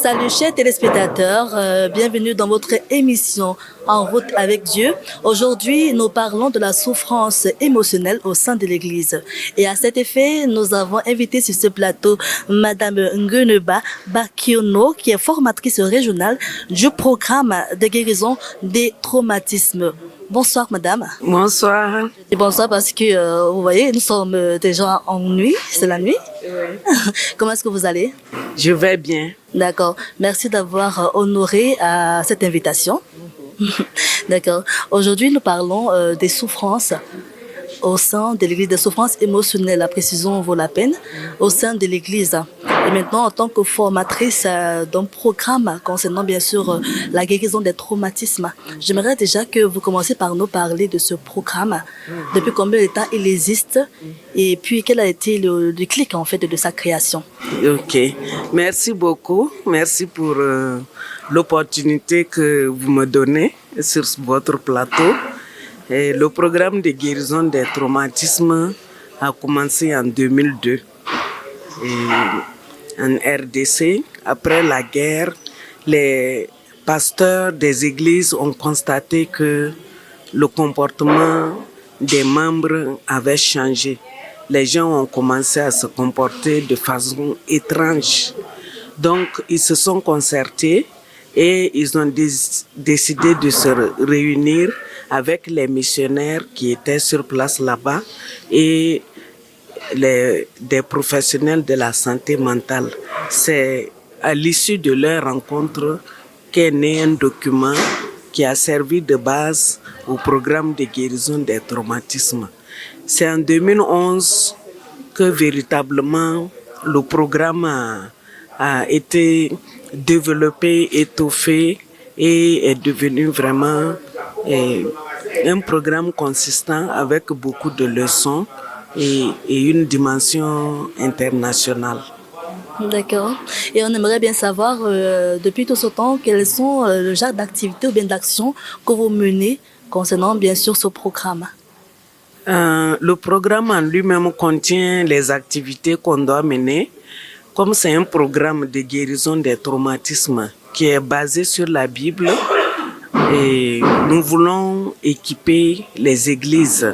Salut chers téléspectateurs, bienvenue dans votre émission En route avec Dieu. Aujourd'hui, nous parlons de la souffrance émotionnelle au sein de l'Église. Et à cet effet, nous avons invité sur ce plateau Madame Nguneba Bakiono, qui est formatrice régionale du programme de guérison des traumatismes. Bonsoir madame. Bonsoir. Et bonsoir parce que vous voyez, nous sommes déjà en nuit, c'est la nuit. Oui. Comment est-ce que vous allez? Je vais bien. D'accord. Merci d'avoir honoré à cette invitation. D'accord. Aujourd'hui, nous parlons des souffrances au sein de l'Église, des souffrances émotionnelles, la précision vaut la peine, au sein de l'Église. Et maintenant, en tant que formatrice d'un programme concernant bien sûr la guérison des traumatismes, j'aimerais déjà que vous commenciez par nous parler de ce programme. Depuis combien de temps il existe et puis quel a été le déclic en fait de sa création? Ok. Merci beaucoup. Merci pour l'opportunité que vous me donnez sur votre plateau. Et le programme de guérison des traumatismes a commencé en 2002. Et en RDC, après la guerre, les pasteurs des églises ont constaté que le comportement des membres avait changé. Les gens ont commencé à se comporter de façon étrange. Donc, ils se sont concertés et ils ont décidé de se réunir avec les missionnaires qui étaient sur place là-bas et des professionnels de la santé mentale. C'est à l'issue de leur rencontre qu'est né un document qui a servi de base au programme de guérison des traumatismes. C'est en 2011 que véritablement le programme a été développé, étoffé et est devenu vraiment un programme consistant avec beaucoup de leçons et une dimension internationale. D'accord. Et on aimerait bien savoir, depuis tout ce temps, quels sont le genre d'activités ou bien d'actions que vous menez concernant bien sûr ce programme. Le programme en lui-même contient les activités qu'on doit mener. Comme c'est un programme de guérison des traumatismes qui est basé sur la Bible, et nous voulons équiper les églises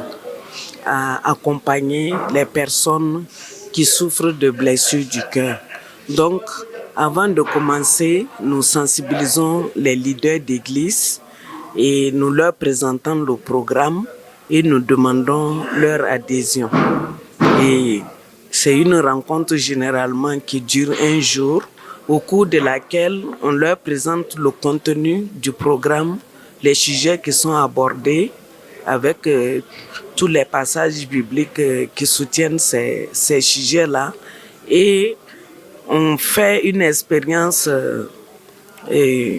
à accompagner les personnes qui souffrent de blessures du cœur. Donc, avant de commencer, nous sensibilisons les leaders d'église et nous leur présentons le programme et nous demandons leur adhésion. Et c'est une rencontre généralement qui dure un jour, au cours de laquelle on leur présente le contenu du programme, les sujets qui sont abordés avec tous les passages bibliques qui soutiennent ces sujets-là. Et on fait une expérience de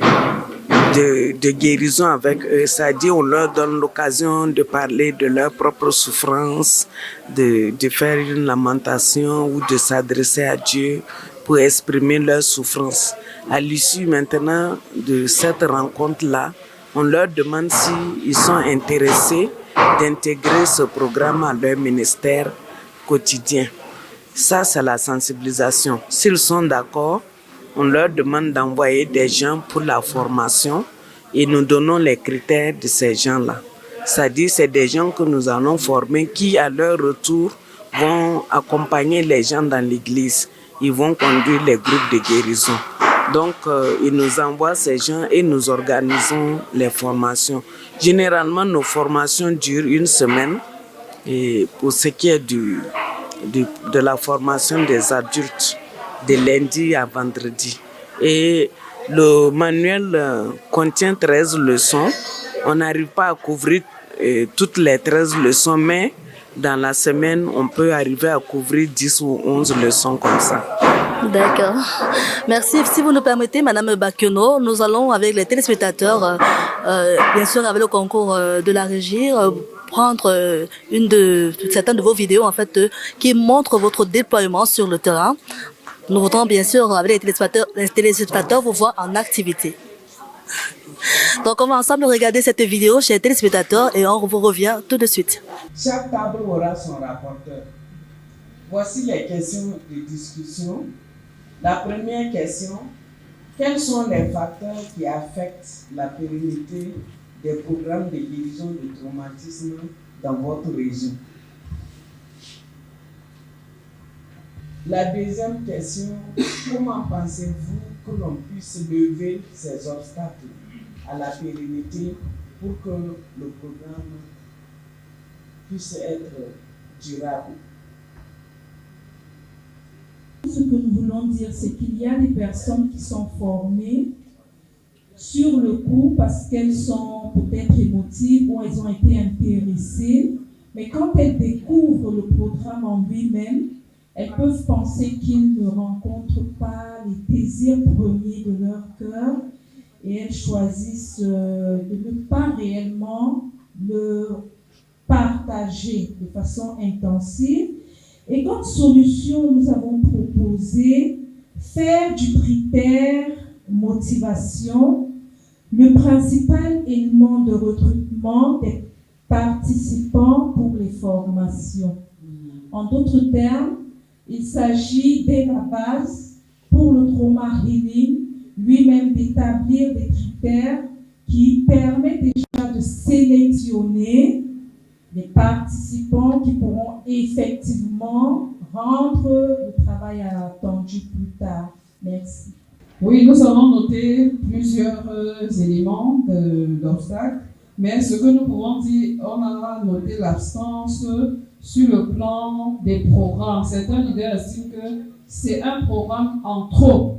guérison avec eux, c'est-à-dire on leur donne l'occasion de parler de leur propre souffrance, de faire une lamentation ou de s'adresser à Dieu pour exprimer leur souffrance. À l'issue maintenant de cette rencontre-là, on leur demande s'ils sont intéressés d'intégrer ce programme à leur ministère quotidien. Ça, c'est la sensibilisation. S'ils sont d'accord, on leur demande d'envoyer des gens pour la formation et nous donnons les critères de ces gens-là. C'est-à-dire c'est des gens que nous allons former qui, à leur retour, vont accompagner les gens dans l'église. Ils vont conduire les groupes de guérison. Donc, ils nous envoient ces gens et nous organisons les formations. Généralement, nos formations durent une semaine. Et pour ce qui est de la formation des adultes, de lundi à vendredi. Et le manuel contient 13 leçons. On n'arrive pas à couvrir toutes les 13 leçons, mais dans la semaine, on peut arriver à couvrir 10 ou 11 leçons comme ça. D'accord. Merci. Si vous nous permettez, Madame Bakiono, nous allons avec les téléspectateurs, bien sûr avec le concours de la régie, prendre certaines de vos vidéos en fait qui montrent votre déploiement sur le terrain. Nous voudrons bien sûr avec les téléspectateurs vous voir en activité. Donc on va ensemble regarder cette vidéo chez les téléspectateurs et on vous revient tout de suite. Chaque table aura son rapporteur. Voici les questions de discussion. La première question, Quels sont les facteurs qui affectent la pérennité des programmes de guérison de traumatisme dans votre région? La deuxième question, comment pensez-vous que l'on puisse lever ces obstacles à la pérennité pour que le programme puisse être durable? Ce que nous voulons dire, c'est qu'il y a des personnes qui sont formées sur le coup parce qu'elles sont peut-être émotives ou elles ont été intéressées, mais quand elles découvrent le programme en lui-même, elles peuvent penser qu'ils ne rencontrent pas les désirs premiers de leur cœur et elles choisissent de ne pas réellement le partager de façon intensive. Et comme solution, nous avons proposé faire du critère motivation le principal élément de recrutement des participants pour les formations. En d'autres termes, il s'agit dès la base, pour le trauma healing, lui-même d'établir des critères qui permettent déjà de sélectionner les participants qui pourront effectivement rendre le travail attendu plus tard. Merci. Oui, nous avons noté plusieurs éléments d'obstacles, mais ce que nous pouvons dire, on a noté l'absence sur le plan des programmes. Certains leaders estiment que c'est un programme en trop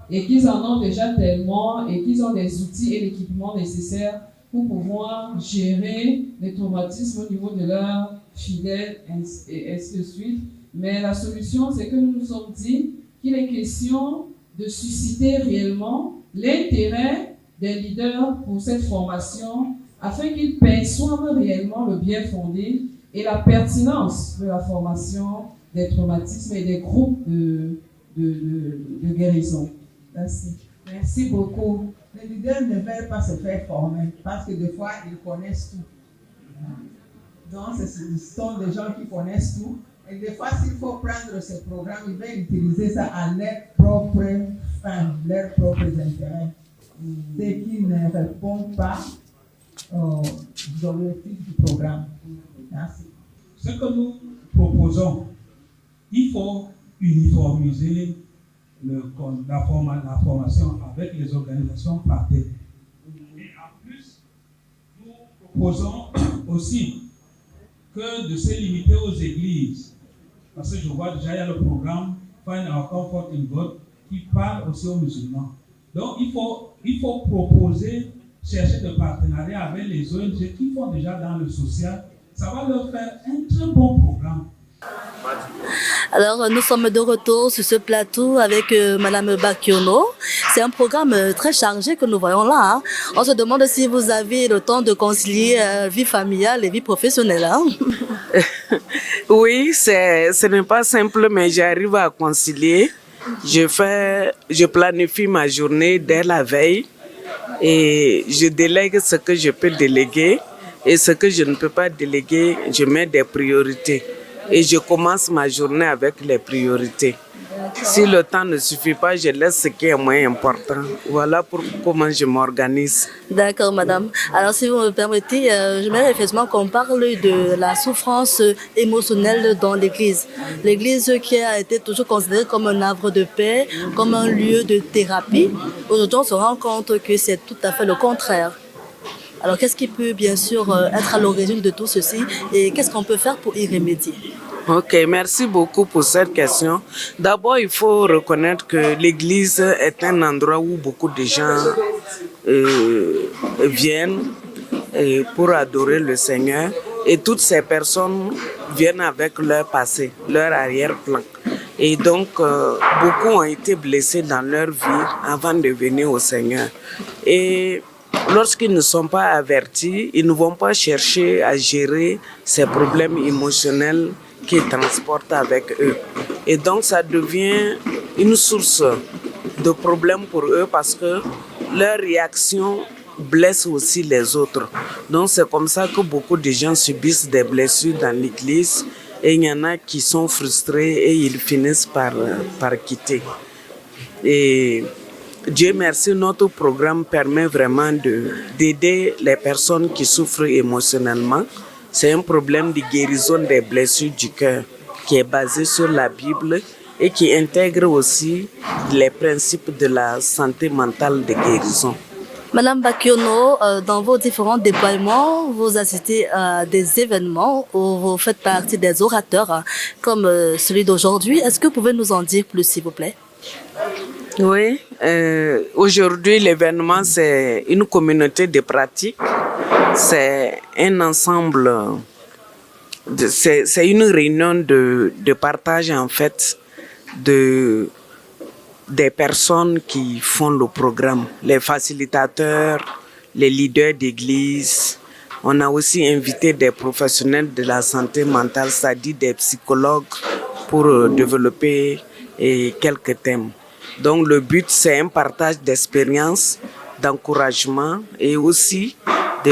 et qu'ils en ont déjà tellement et qu'ils ont les outils et l'équipement nécessaires pour pouvoir gérer les traumatismes au niveau de leurs fidèles et ainsi de suite. Mais la solution, c'est que nous nous sommes dit qu'il est question de susciter réellement l'intérêt des leaders pour cette formation afin qu'ils perçoivent réellement le bien fondé et la pertinence de la formation des traumatismes et des groupes de guérison. Merci. Merci beaucoup. Les leaders ne veulent pas se faire former parce que des fois, ils connaissent tout. Donc, ce sont des gens qui connaissent tout. Et des fois, s'il faut prendre ce programme, ils veulent utiliser ça à leurs propres fins, leurs propres intérêts. C'est qu'ils ne répondent pas aux objectifs du programme. Merci. Ce que nous proposons, il faut uniformiser la formation avec les organisations partenaires. Et en plus, nous proposons aussi que de se limiter aux églises. Parce que je vois déjà, il y a le programme Find Our Comfort in God qui parle aussi aux musulmans. Donc, il faut proposer, chercher des partenariats avec les ONG qui font déjà dans le social. Ça va leur faire un très bon programme. Alors, nous sommes de retour sur ce plateau avec Madame Bakiono. C'est un programme très chargé que nous voyons là. Hein. On se demande si vous avez le temps de concilier vie familiale et vie professionnelle. Hein. Oui, ce n'est pas simple, mais j'arrive à concilier. Je planifie ma journée dès la veille et je délègue ce que je peux déléguer et ce que je ne peux pas déléguer, je mets des priorités. Et je commence ma journée avec les priorités. Si le temps ne suffit pas, je laisse ce qui est moins important. Voilà comment je m'organise. D'accord, madame. Alors, si vous me permettez, j'aimerais effectivement qu'on parle de la souffrance émotionnelle dans l'Église. L'Église qui a été toujours considérée comme un havre de paix, comme un lieu de thérapie. Aujourd'hui, on se rend compte que c'est tout à fait le contraire. Alors, qu'est-ce qui peut bien sûr être à l'origine de tout ceci et qu'est-ce qu'on peut faire pour y remédier? Ok, merci beaucoup pour cette question. D'abord, il faut reconnaître que l'Église est un endroit où beaucoup de gens viennent pour adorer le Seigneur et toutes ces personnes viennent avec leur passé, leur arrière-plan. Et donc, beaucoup ont été blessés dans leur vie avant de venir au Seigneur. Et lorsqu'ils ne sont pas avertis, ils ne vont pas chercher à gérer ces problèmes émotionnels qu'ils transportent avec eux. Et donc ça devient une source de problèmes pour eux parce que leur réaction blesse aussi les autres. Donc c'est comme ça que beaucoup de gens subissent des blessures dans l'église et il y en a qui sont frustrés et ils finissent par quitter. Et Dieu merci, notre programme permet vraiment d'aider les personnes qui souffrent émotionnellement. C'est un problème de guérison des blessures du cœur qui est basé sur la Bible et qui intègre aussi les principes de la santé mentale de guérison. Madame Bakiono, dans vos différents déploiements, vous assistez à des événements où vous faites partie des orateurs, comme celui d'aujourd'hui. Est-ce que vous pouvez nous en dire plus, s'il vous plaît? Oui, aujourd'hui l'événement c'est une communauté de pratiques, c'est un ensemble, c'est une réunion de partage en fait des personnes qui font le programme, les facilitateurs, les leaders d'église. On a aussi invité des professionnels de la santé mentale, c'est-à-dire des psychologues pour développer quelques thèmes. Donc le but, c'est un partage d'expériences, d'encouragement et aussi de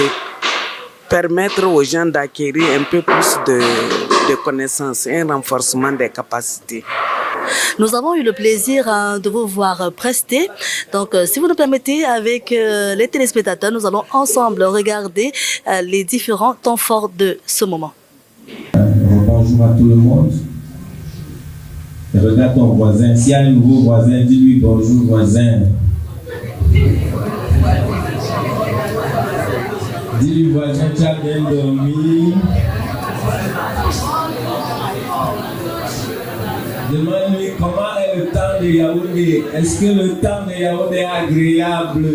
permettre aux gens d'acquérir un peu plus de connaissances et un renforcement des capacités. Nous avons eu le plaisir de vous voir prester. Donc, si vous nous permettez, avec les téléspectateurs, nous allons ensemble regarder les différents temps forts de ce moment. Bonjour à tout le monde. Et regarde ton voisin. S'il y a un nouveau voisin, dis-lui bonjour voisin. Dis-lui voisin, tu as bien dormi. Demande-lui comment est le temps de Yaoundé. Est-ce que le temps de Yaoundé est agréable?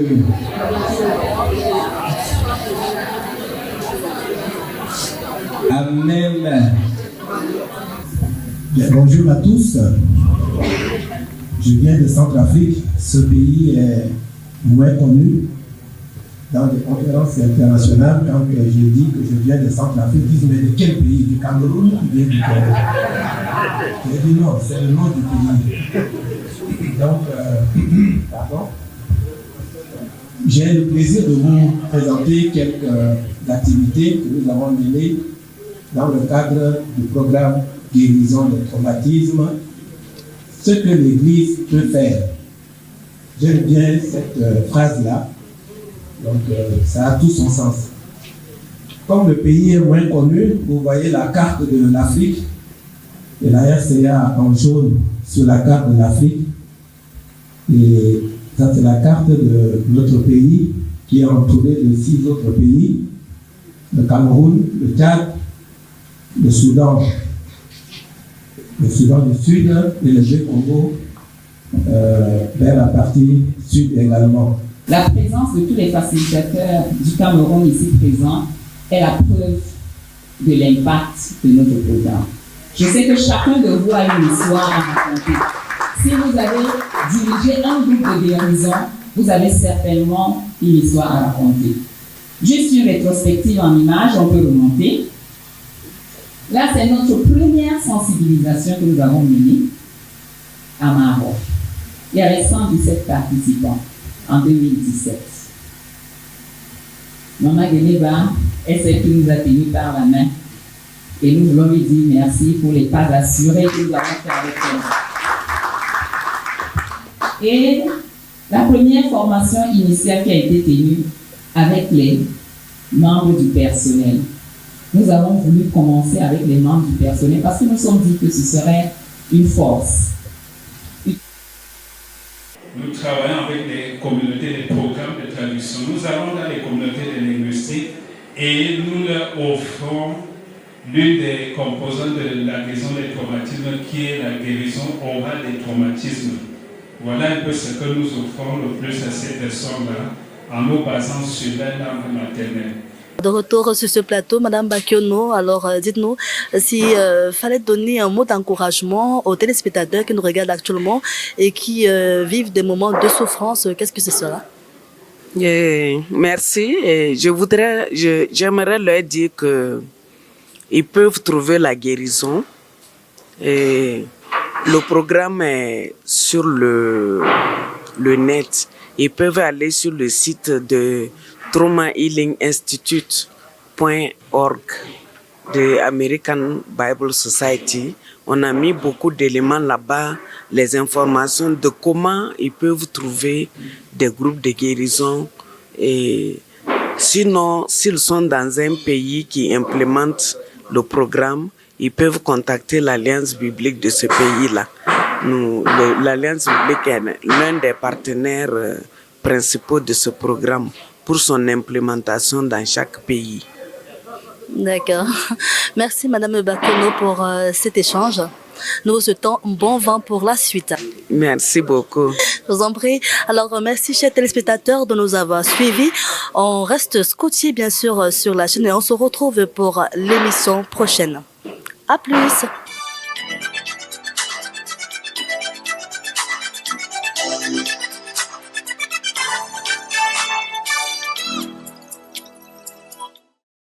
Amen. Bien, bonjour à tous. Je viens de Centrafrique. Ce pays est moins connu dans les conférences internationales. Quand je dis que je viens de Centrafrique, ils disent mais de quel pays? Du Cameroun ou bien du Congo? J'ai dit non, c'est le nom du pays. Donc, pardon. J'ai le plaisir de vous présenter quelques activités que nous avons menées dans le cadre du programme guérison des traumatismes, ce que l'Église peut faire. J'aime bien cette phrase-là, donc ça a tout son sens. Comme le pays est moins connu, vous voyez la carte de l'Afrique, et la RCA en jaune sur la carte de l'Afrique, et ça c'est la carte de notre pays qui est entouré de 6 autres pays, le Cameroun, le Tchad, le Soudan du Sud et le Congo vers la partie sud également. La présence de tous les facilitateurs du Cameroun ici présents est la preuve de l'impact de notre programme. Je sais que chacun de vous a une histoire à raconter. Si vous avez dirigé un groupe de guérison, vous avez certainement une histoire à raconter. Juste une rétrospective en images, on peut remonter. Là, c'est notre première sensibilisation que nous avons menée à Maroc. Il y avait 117 participants en 2017. Maman Geneva est celle qui nous a tenus par la main et nous voulons lui dire merci pour les pas assurés que nous avons fait avec elle. Et la première formation initiale qui a été tenue avec les membres du personnel. Nous avons voulu commencer avec les membres du personnel parce que nous nous sommes dit que ce serait une force. Nous travaillons avec des communautés de programmes de traduction. Nous allons dans les communautés de linguistique et nous leur offrons l'une des composantes de la guérison des traumatismes qui est la guérison orale des traumatismes. Voilà un peu ce que nous offrons le plus à ces personnes-là en nous basant sur leur langue maternelle. De retour sur ce plateau, Madame Bakiono, alors dites-nous s'il fallait donner un mot d'encouragement aux téléspectateurs qui nous regardent actuellement et qui vivent des moments de souffrance, qu'est-ce que ce sera? Merci. Et j'aimerais leur dire qu'ils peuvent trouver la guérison. Et le programme est sur le net. Ils peuvent aller sur le site de traumahealinginstitute.org de American Bible Society. On a mis beaucoup d'éléments là-bas, les informations de comment ils peuvent trouver des groupes de guérison. Et sinon, s'ils sont dans un pays qui implémente le programme, ils peuvent contacter l'Alliance biblique de ce pays-là. L'Alliance biblique est l'un des partenaires principaux de ce programme pour son implémentation dans chaque pays. D'accord. Merci Madame Bakono pour cet échange. Nous vous souhaitons un bon vent pour la suite. Merci beaucoup. Je vous en prie. Alors, merci chers téléspectateurs de nous avoir suivis. On reste scotché bien sûr sur la chaîne et on se retrouve pour l'émission prochaine. À plus.